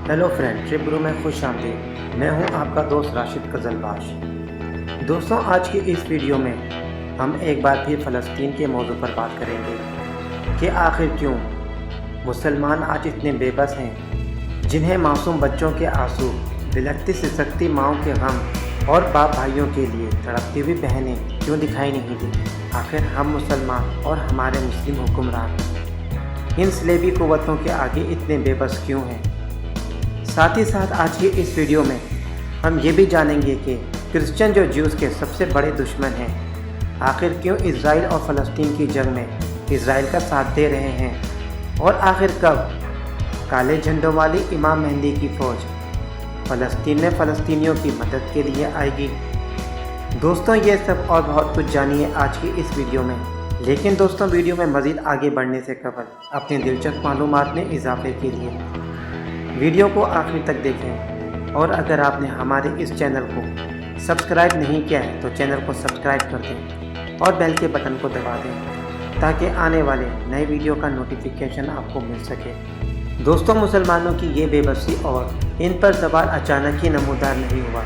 Hello friend, trip गुरु में खुश आमदीद। मैं हूं आपका दोस्त राशिद कजलबाश। दोस्तों, आज की इस वीडियो में हम एक बार फिर फ़लस्तीन के मौजू पर बात करेंगे कि आखिर क्यों मुसलमान आज इतने बेबस हैं, जिन्हें मासूम बच्चों के आंसू, बिलखती सिसकती माँओं के गम और बाप भाइयों के लिए तड़पती हुई बहनें क्यों दिखाई नहीं दी। आखिर हम मुसलमान और हमारे मुस्लिम हुक्मरान इन स्लेबी कुव्वतों के आगे इतने बेबस क्यों हैं। साथ ही साथ आज की इस वीडियो में हम ये भी जानेंगे कि क्रिश्चियन जो ज्यूज़ के सबसे बड़े दुश्मन हैं, आखिर क्यों इजराइल और फ़लस्तीन की जंग में इजराइल का साथ दे रहे हैं, और आखिर कब काले झंडों वाली इमाम मेहंदी की फ़ौज फ़लस्तीन में फ़लस्तीनियों की मदद के लिए आएगी। दोस्तों, ये सब और बहुत कुछ जानिए आज की इस वीडियो में। लेकिन दोस्तों, वीडियो में मज़ीद आगे बढ़ने से कबल अपनी दिलचस्प मालूमात में इजाफे के लिए वीडियो को आखिर तक देखें, और अगर आपने हमारे इस चैनल को सब्सक्राइब नहीं किया है तो चैनल को सब्सक्राइब कर दें और बेल के बटन को दबा दें ताकि आने वाले नए वीडियो का नोटिफिकेशन आपको मिल सके। दोस्तों, मुसलमानों की ये बेबसी और इन पर सवार अचानक ही नमूदार नहीं हुआ,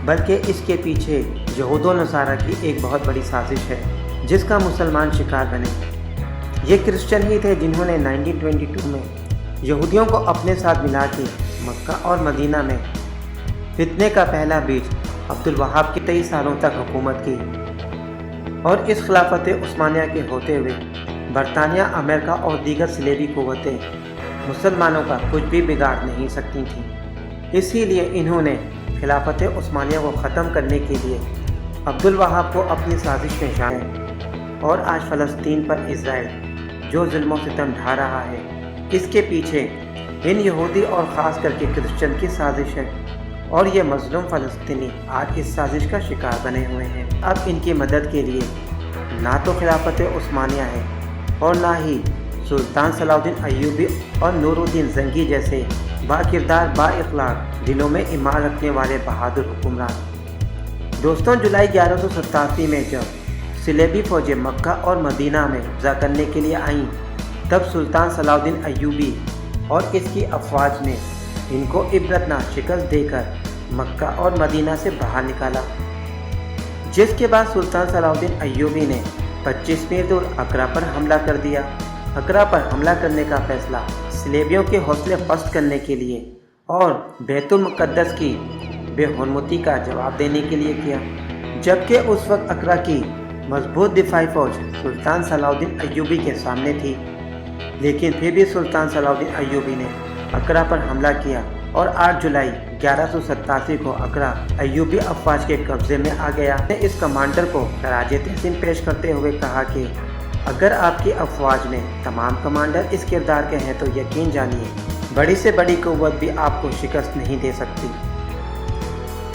बल्कि इसके पीछे यहूद व नसारा की एक बहुत बड़ी साजिश है जिसका मुसलमान शिकार बने। ये क्रिश्चियन ही थे जिन्होंने 1922 में यहूदियों को अपने साथ मिला के मक्का और मदीना में फितने का पहला बीज अब्दुल वहाब की 23 सालों तक हुकूमत की, और इस खिलाफत उस्मानिया के होते हुए बरतानिया, अमेरिका और दीगर स्लेबी कुव्वतें मुसलमानों का कुछ भी बिगाड़ नहीं सकती थीं। इसीलिए इन्होंने खिलाफत उस्मानिया को ख़त्म करने के लिए अब्दुल वहाब को अपनी साजिश में शामिल, और आज फ़लस्तीन पर इजराइल जो जुल्म सितम ढा रहा है, इसके पीछे इन यहूदी और ख़ास करके क्रिश्चियन की साजिश है, और ये मज़लूम फ़लस्तीनी आज इस साजिश का शिकार बने हुए हैं। अब इनकी मदद के लिए ना तो खिलाफत उस्मानिया है और ना ही सुल्तान सलाउद्दीन अय्यूबी और नूरुद्दीन ज़ंगी जैसे बाकिरदार बाइखलाक दिलों में ईमान रखने वाले बहादुर हुक्मरान। दोस्तों, जुलाई 1187 में जब स्लेबी फ़ौजें मक्का और मदीना में कब्ज़ा करने के लिए आईं, तब सुल्तान सलाउद्दीन अय्यूबी और इसकी अफवाज ने इनको इबरतनाक शिकस्त देकर मक्का और मदीना से बाहर निकाला, जिसके बाद सुल्तान सलाउद्दीन अय्यूबी ने 25 मील दूर अकरा पर हमला कर दिया। अकरा पर हमला करने का फैसला स्लेबियों के हौसले पस्त करने के लिए और बैतुल मुक़द्दस की बेहरमती का जवाब देने के लिए किया, जबकि उस वक्त अकरा की मजबूत दिफाई फौज सुल्तान सलाउद्दीन अय्यूबी के सामने थी। लेकिन फिर भी सुल्तान सलाउद्दीन अय्यूबी ने अकरा पर हमला किया, और 8 जुलाई 1187 को अकरा अय्यूबी अफवाज के कब्जे में आ गया। ने इस कमांडर को खराजे तहसीन पेश करते हुए कहा कि अगर आपकी अफवाज में तमाम कमांडर इस किरदार के हैं तो यकीन जानिए बड़ी से बड़ी कुव्वत भी आपको शिकस्त नहीं दे सकती।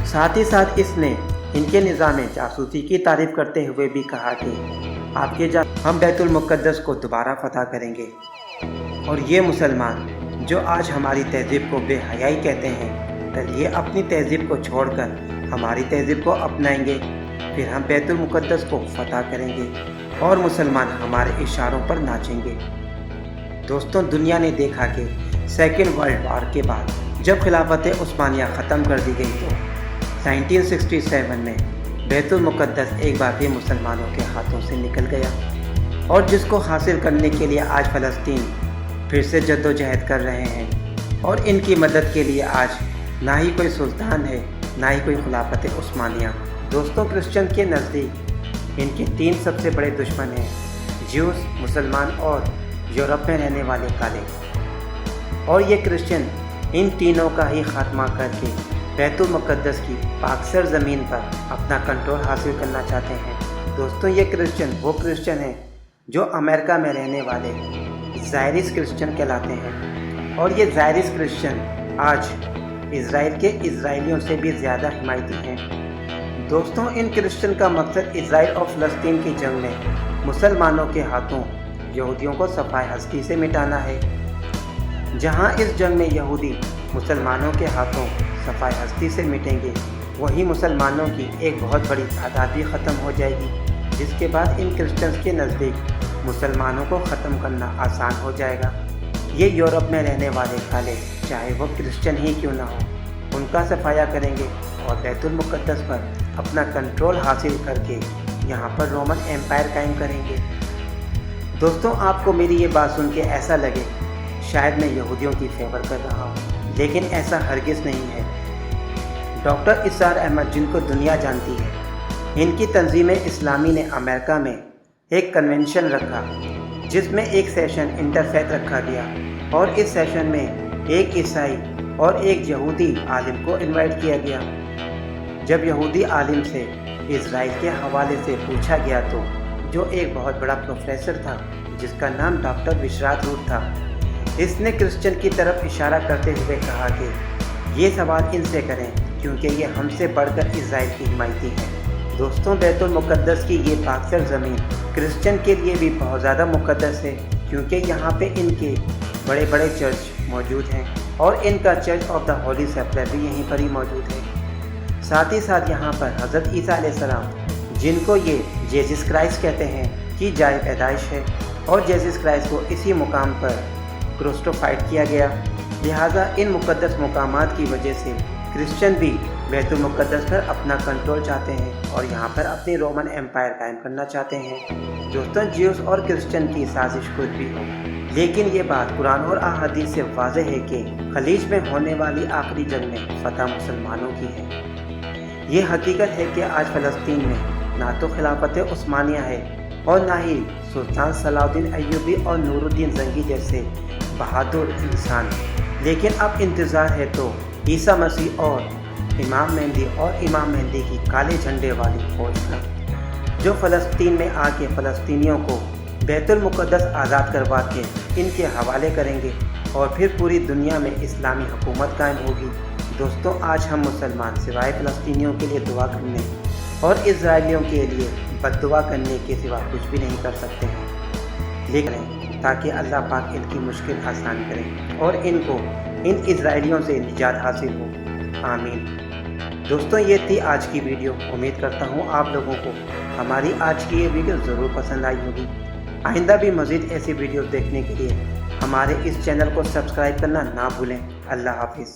साथ ही साथ इसने इनके निज़ाम जासूसी की तारीफ करते हुए भी कहा कि हम बैतुल मुक़द्दस को दोबारा फतह करेंगे, और ये मुसलमान जो आज हमारी तहज़ीब को बेहयाई कहते हैं, कल ये अपनी तहज़ीब को छोड़कर हमारी तहज़ीब को अपनाएंगे, फिर हम बैतुल मुक़द्दस को फतह करेंगे और मुसलमान हमारे इशारों पर नाचेंगे। दोस्तों, दुनिया ने देखा कि सेकेंड वर्ल्ड वार के बाद जब खिलाफत उस्मानिया ख़त्म कर दी गई तो 1967 में बैतुल मुक़द्दस एक बार फिर मुसलमानों के हाथों से निकल गया, और जिसको हासिल करने के लिए आज फ़लस्तीन फिर से जद्दोजहद कर रहे हैं, और इनकी मदद के लिए आज ना ही कोई सुल्तान है, ना ही कोई खिलाफत उस्मानिया। दोस्तों, क्रिश्चियन के नज़दीक इनके 3 सबसे बड़े दुश्मन हैं, ज्यूस, मुसलमान और यूरोप में रहने वाले काले, और ये क्रिश्चियन इन तीनों का ही खात्मा करके बैतुल मुक़द्दस की पाकसर ज़मीन पर अपना कंट्रोल हासिल करना चाहते हैं। दोस्तों, ये क्रिश्चियन वो क्रिश्चियन हैं जो अमेरिका में रहने वाले ज़ायरिस क्रिश्चियन कहलाते हैं, और ये ज़ायरिस क्रिश्चियन आज इजराइल के इजराइलियों से भी ज़्यादा हिमायती हैं। दोस्तों, इन क्रिश्चियन का मकसद इजराइल और फ़लस्तीन की जंग में मुसलमानों के हाथों यहूदियों को सफ़ाए हस्ती से मिटाना है। जहाँ इस जंग में यहूदी मुसलमानों के हाथों सफ़ाई हस्ती से मिटेंगे, वहीं मुसलमानों की एक बहुत बड़ी तादाद भी ख़त्म हो जाएगी, जिसके बाद इन क्रिश्चियंस के नज़दीक मुसलमानों को ख़त्म करना आसान हो जाएगा। یہ یورپ میں رہنے والے کالے چاہے وہ کرسچن ہی کیوں نہ ہو ان کا صفایا کریں گے اور بیت المقدس پر اپنا کنٹرول حاصل کر کے یہاں پر رومن ایمپائر قائم کریں گے۔ دوستوں آپ کو میری یہ بات سن کے ایسا لگے شاید میں یہودیوں کی فیور کر رہا ہوں، لیکن ایسا ہرگز نہیں ہے۔ ڈاکٹر اسرار احمد جن کو دنیا جانتی ہے، ان کی تنظیم اسلامی نے امریکہ میں ایک کنونشن رکھا جس میں ایک سیشن انٹرفیتھ رکھا گیا اور اس سیشن میں ایک عیسائی اور ایک یہودی عالم کو انوائٹ کیا گیا۔ جب یہودی عالم سے اسرائیل کے حوالے سے پوچھا گیا تو جو ایک بہت بڑا پروفیسر تھا جس کا نام ڈاکٹر بشرات روٹ تھا، اس نے کرسچن کی طرف اشارہ کرتے ہوئے کہا کہ یہ سوال ان سے کریں کیونکہ یہ ہم سے بڑھ کر اسرائیل کی حمایتی ہے۔ دوستوں بیت المقدس کی یہ پاکزر زمین کرسچن کے لیے بھی بہت زیادہ مقدس ہے کیونکہ یہاں پہ ان کے بڑے بڑے چرچ موجود ہیں اور ان کا چرچ آف دا ہولی سیپلر بھی یہیں پر ہی موجود ہے۔ ساتھ ہی ساتھ یہاں پر حضرت عیسیٰ علیہ السلام جن کو یہ جیزس کرائسٹ کہتے ہیں کی جائے پیدائش ہے اور جیزس کرائسٹ کو اسی مقام پر کروسٹوفائڈ کیا گیا، لہٰذا ان مقدس مقامات کی وجہ سے کرسچن بھی بیت المقدس پر اپنا کنٹرول چاہتے ہیں اور یہاں پر اپنی رومن ایمپائر قائم کرنا چاہتے ہیں۔ دوستوں جیوز اور کرسچن کی سازش کچھ بھی ہو، لیکن یہ بات قرآن اور احادیث سے واضح ہے کہ خلیج میں ہونے والی آخری جنگ میں فتح مسلمانوں کی ہے۔ یہ حقیقت ہے کہ آج فلسطین میں نہ تو خلافت عثمانیہ ہے اور نہ ہی سلطان صلاح الدین ایوبی اور نور الدین زنگی جیسے بہادر انسان، لیکن اب انتظار ہے تو عیسیٰ مسیح اور امام مہدی کی کالے جھنڈے والی فوج کا، جو فلسطین میں آ کے فلسطینیوں کو بیت المقدس آزاد کروا کے ان کے حوالے کریں گے اور پھر پوری دنیا میں اسلامی حکومت قائم ہوگی۔ دوستوں آج ہم مسلمان سوائے فلسطینیوں کے لیے دعا کرنے اور اسرائیلیوں کے لیے بد دعا کرنے کے سوا کچھ بھی نہیں کر سکتے ہیں، لیکن تاکہ اللہ پاک ان کی مشکل آسان کرے اور ان کو ان اسرائیلیوں سے نجات حاصل ہو، آمین۔ دوستوں یہ تھی آج کی ویڈیو، امید کرتا ہوں آپ لوگوں کو ہماری آج کی یہ ویڈیو ضرور پسند آئی ہوگی۔ آئندہ بھی مزید ایسی ویڈیوز دیکھنے کے لیے ہمارے اس چینل کو سبسکرائب کرنا نہ بھولیں۔ اللہ حافظ۔